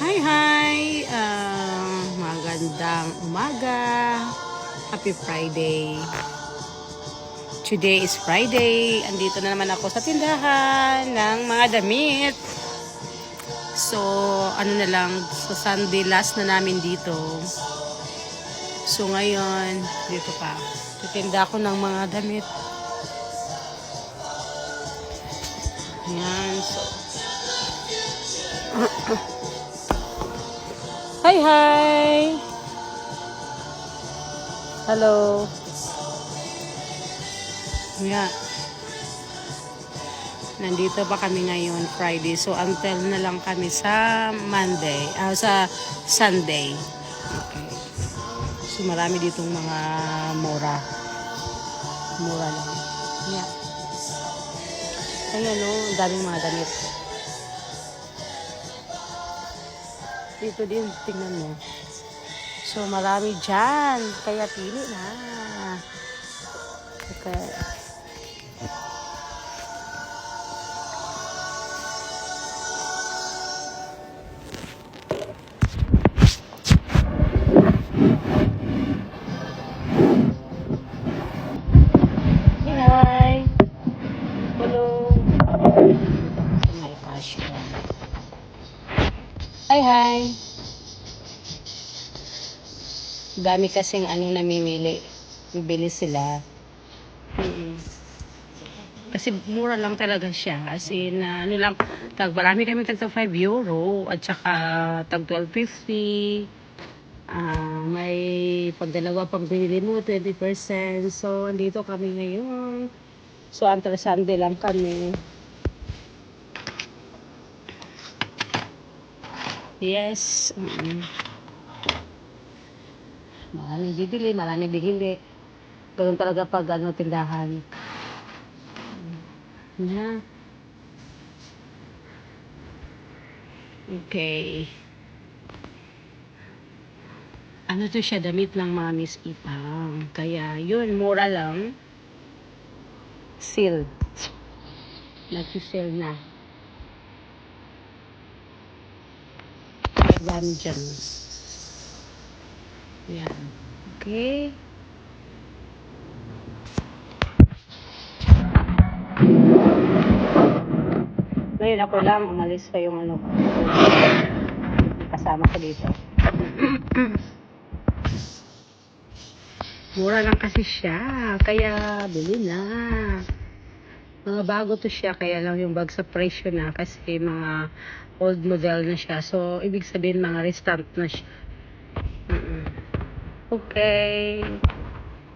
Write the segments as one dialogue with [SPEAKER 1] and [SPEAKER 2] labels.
[SPEAKER 1] Hi! Magandang umaga. Happy Friday. Today is Friday. Andito na naman ako sa tindahan ng mga damit. So, ano na lang, sa Sunday last na namin dito. So, ngayon, dito pa. Titinda ako ng mga damit. Ayan, so. Hi! Hello! Yeah. Nandito pa kami ngayon, Friday. So, until na lang kami sa Monday. Sa Sunday. Okay. So, marami ditong mga mura. Mura lang. Yeah. Ayan o, ang daming mga damit. Dito din, tingnan mo. So, marami dyan. Kaya pili na. Okay. Hi! Hello! May fashion. Hi! Dami kasing namimili. Bibili sila. Kasi mura lang talaga siya. As in, lang, marami kami tag 5 euro at saka tag 12.50. May pagdalawa pang binili mo, 20%. So, andito kami ngayon. So, until Sunday lang kami. Yes. Maraming bibili, maraming bibili. Ganun talaga pag tindahan. Yeah. Okay. Ano to siya, damit ng mga Miss Ipang. Kaya, yun, mura lang. Seal. Nag-seal na. Dami dyan. Yan. Okay. Ngayon ako lang, umalis pa yung kasama ko dito. Mura lang kasi siya. Kaya, bili na. Mga bago to siya. Kaya lang yung bag sa presyo na. Kasi mga old model na siya. So, ibig sabihin mga restamp na siya. Okay.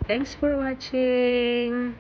[SPEAKER 1] Thanks for watching.